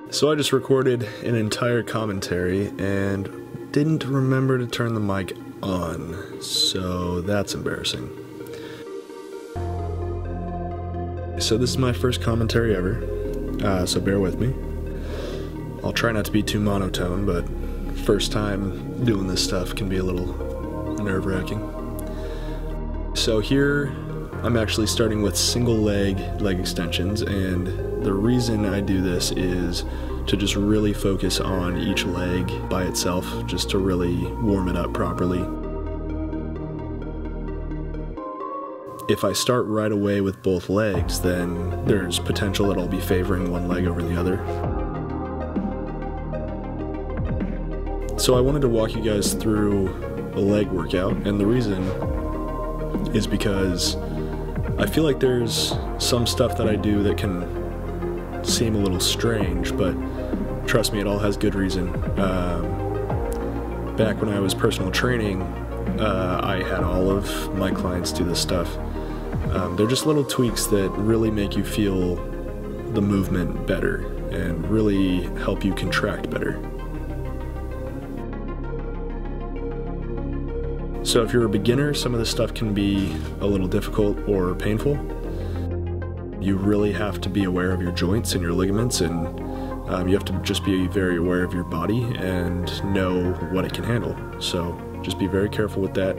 So I just recorded an entire commentary and didn't remember to turn the mic on, so that's embarrassing. So this is my first commentary ever, so bear with me. I'll try not to be too monotone, but first time doing this stuff can be a little nerve-wracking. So here I'm actually starting with single leg extensions, and the reason I do this is to just really focus on each leg by itself, just to really warm it up properly. If I start right away with both legs, then there's potential that I'll be favoring one leg over the other. So I wanted to walk you guys through a leg workout, and the reason is because I feel like there's some stuff that I do that can seem a little strange, but trust me, it all has good reason. Back when I was personal training, I had all of my clients do this stuff. They're just little tweaks that really make you feel the movement better and really help you contract better. So if you're a beginner, some of this stuff can be a little difficult or painful. You really have to be aware of your joints and your ligaments, and you have to just be very aware of your body and know what it can handle. So just be very careful with that.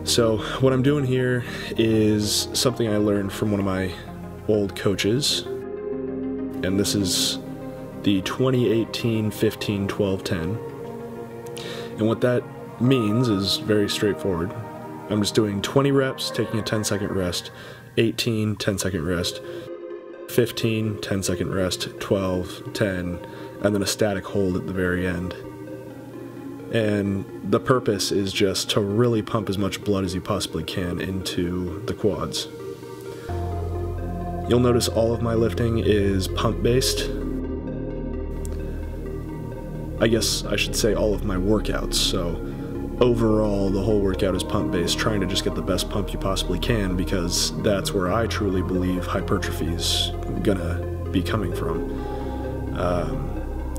So what I'm doing here is something I learned from one of my old coaches, and this is the 2018 15 12 10. And what that means is very straightforward. I'm just doing 20 reps, taking a 10-second rest, 18, 10-second rest, 15, 10-second rest, 12, 10, and then a static hold at the very end. And the purpose is just to really pump as much blood as you possibly can into the quads. You'll notice all of my lifting is pump-based. I guess I should say all of my workouts, so overall, the whole workout is pump-based, trying to just get the best pump you possibly can, because that's where I truly believe hypertrophy is gonna be coming from.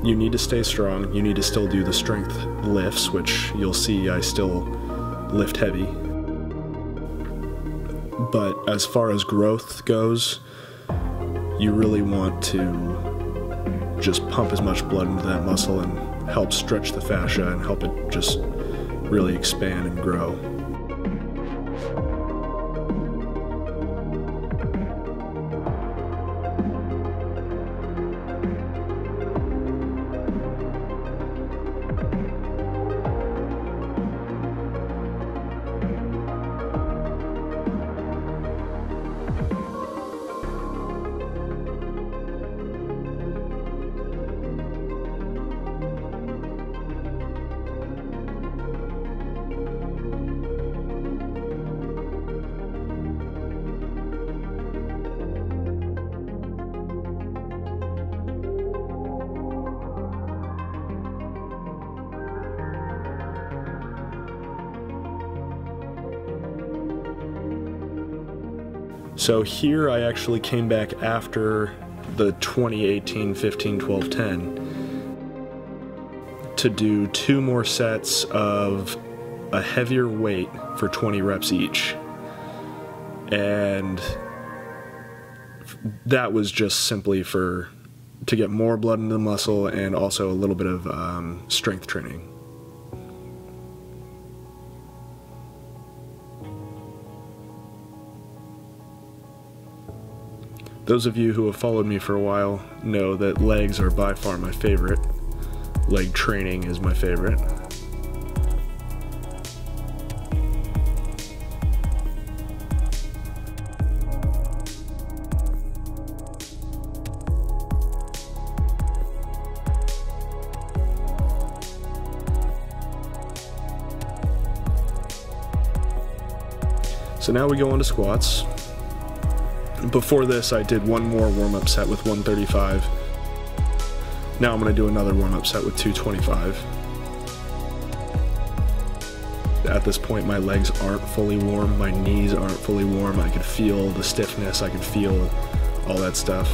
You need to stay strong, you need to still do the strength lifts, which you'll see I still lift heavy. But as far as growth goes, you really want to just pump as much blood into that muscle and help stretch the fascia and help it just really expand and grow. So here I actually came back after the 2018 15 12 10 to do 2 more sets of a heavier weight for 20 reps each. And that was just simply to get more blood into the muscle and also a little bit of strength training. Those of you who have followed me for a while know that legs are by far my favorite. Leg training is my favorite. So now we go on to squats. Before this, I did one more warm-up set with 135. Now I'm going to do another warm-up set with 225. At this point, my legs aren't fully warm, my knees aren't fully warm. I could feel the stiffness, I could feel all that stuff.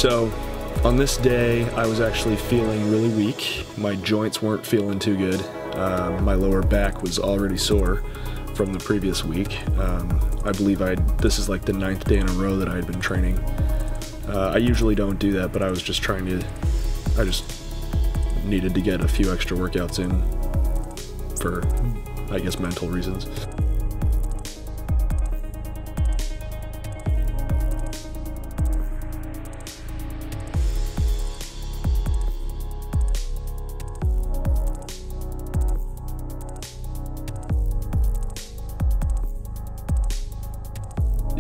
So on this day, I was actually feeling really weak. My joints weren't feeling too good. My lower back was already sore from the previous week. I believe this is like the 9th day in a row that I had been training. I usually don't do that, but I was just I just needed to get a few extra workouts in for, I guess, mental reasons.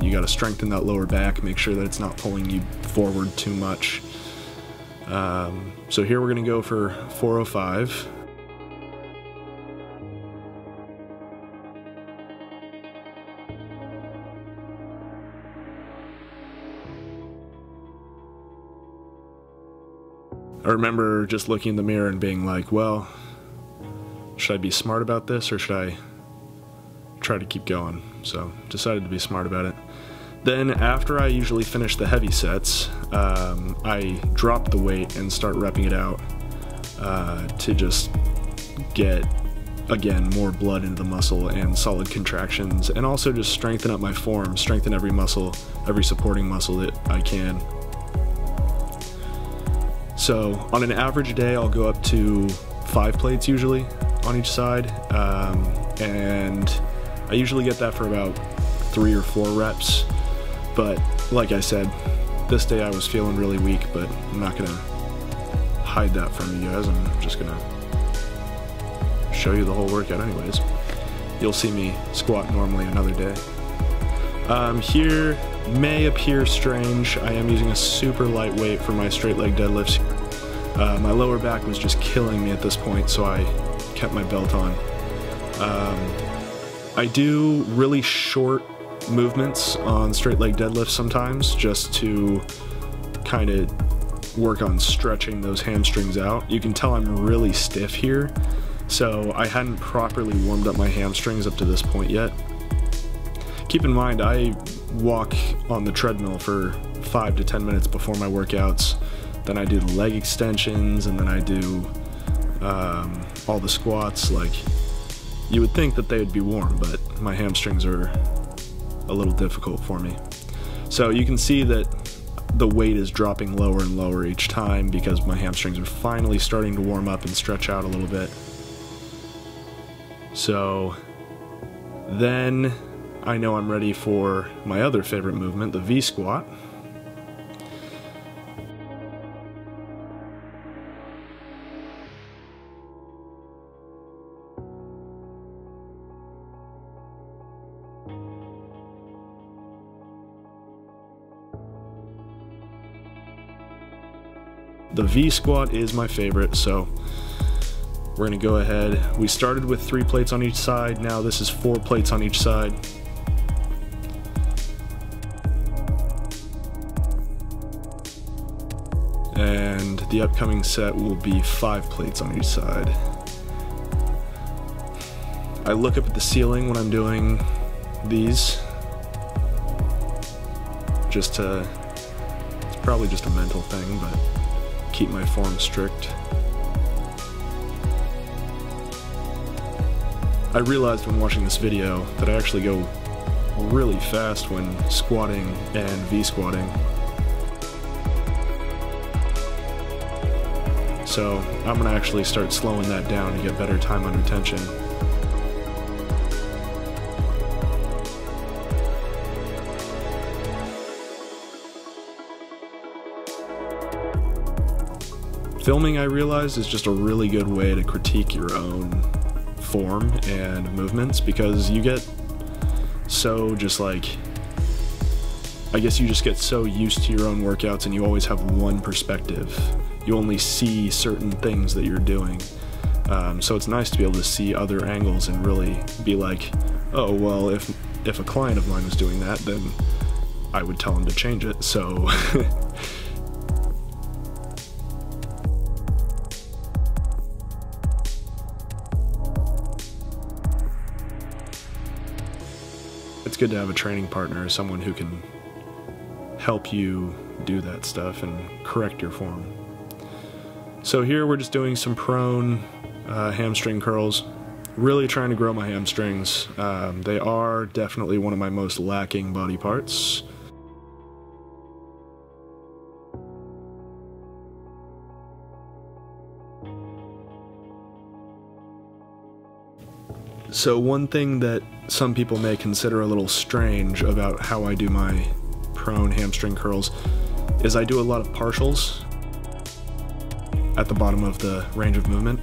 You got to strengthen that lower back, make sure that it's not pulling you forward too much. So here we're going to go for 405. I remember just looking in the mirror and being like, well, should I be smart about this or should I try to keep going? So decided to be smart about it. Then after I usually finish the heavy sets, I drop the weight and start repping it out to just get, again, more blood into the muscle and solid contractions, and also just strengthen up my form, strengthen every muscle, every supporting muscle that I can. So on an average day, I'll go up to 5 plates usually on each side, and I usually get that for about 3 or 4 reps. But like I said, this day I was feeling really weak, but I'm not gonna hide that from you guys. I'm just gonna show you the whole workout anyways. You'll see me squat normally another day. Here may appear strange. I am using a super light weight for my straight leg deadlifts. My lower back was just killing me at this point, so I kept my belt on. I do really short movements on straight leg deadlifts sometimes, just to kind of work on stretching those hamstrings out. You can tell I'm really stiff here, so I hadn't properly warmed up my hamstrings up to this point yet. Keep in mind, I walk on the treadmill for 5 to 10 minutes before my workouts, then I do the leg extensions, and then I do all the squats. Like, you would think that they would be warm, but my hamstrings are a little difficult for me. So you can see that the weight is dropping lower and lower each time because my hamstrings are finally starting to warm up and stretch out a little bit. So then I know I'm ready for my other favorite movement, the V squat. The V squat is my favorite, so we're going to go ahead. We started with 3 plates on each side, now this is 4 plates on each side. And the upcoming set will be 5 plates on each side. I look up at the ceiling when I'm doing these, it's probably just a mental thing, but keep my form strict. I realized when watching this video that I actually go really fast when squatting and V-squatting. So I'm gonna actually start slowing that down to get better time under tension. Filming, I realized, is just a really good way to critique your own form and movements, because you get so I guess you just get so used to your own workouts and you always have one perspective. You only see certain things that you're doing. So it's nice to be able to see other angles and really be like, oh, well, if a client of mine was doing that, then I would tell him to change it. So it's good to have a training partner, someone who can help you do that stuff and correct your form. So here we're just doing some prone hamstring curls, really trying to grow my hamstrings. They are definitely one of my most lacking body parts. So one thing that some people may consider a little strange about how I do my prone hamstring curls is I do a lot of partials at the bottom of the range of movement.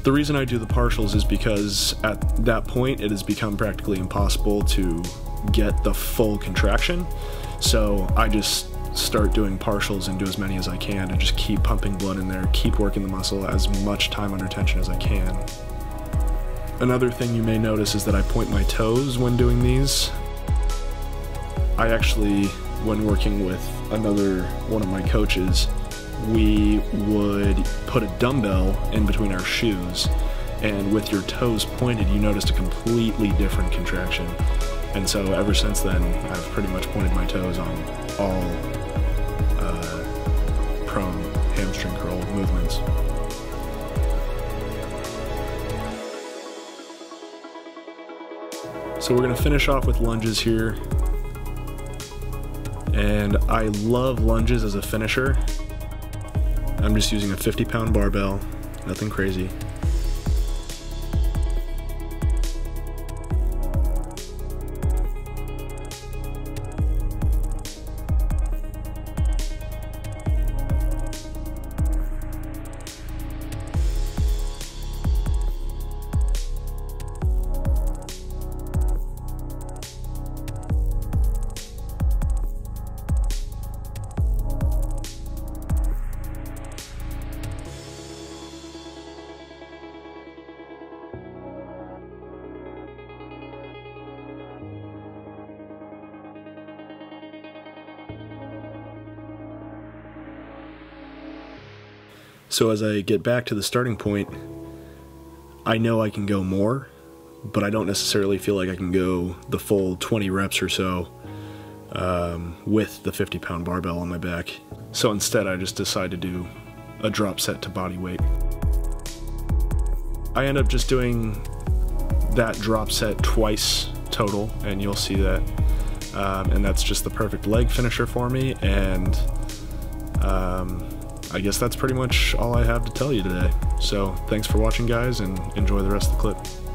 The reason I do the partials is because at that point it has become practically impossible to get the full contraction. So I just start doing partials and do as many as I can and just keep pumping blood in there, keep working the muscle as much time under tension as I can. Another thing you may notice is that I point my toes when doing these. I actually, when working with another one of my coaches, we would put a dumbbell in between our shoes, and with your toes pointed, you noticed a completely different contraction. And so ever since then, I've pretty much pointed my toes on all prone hamstring curl movements. So we're going to finish off with lunges here, and I love lunges as a finisher. I'm just using a 50-pound barbell, nothing crazy. So as I get back to the starting point, I know I can go more, but I don't necessarily feel like I can go the full 20 reps or so with the 50-pound barbell on my back. So instead I just decide to do a drop set to body weight. I end up just doing that drop set twice total, and you'll see that. And that's just the perfect leg finisher for me, and I guess that's pretty much all I have to tell you today. So thanks for watching, guys, and enjoy the rest of the clip.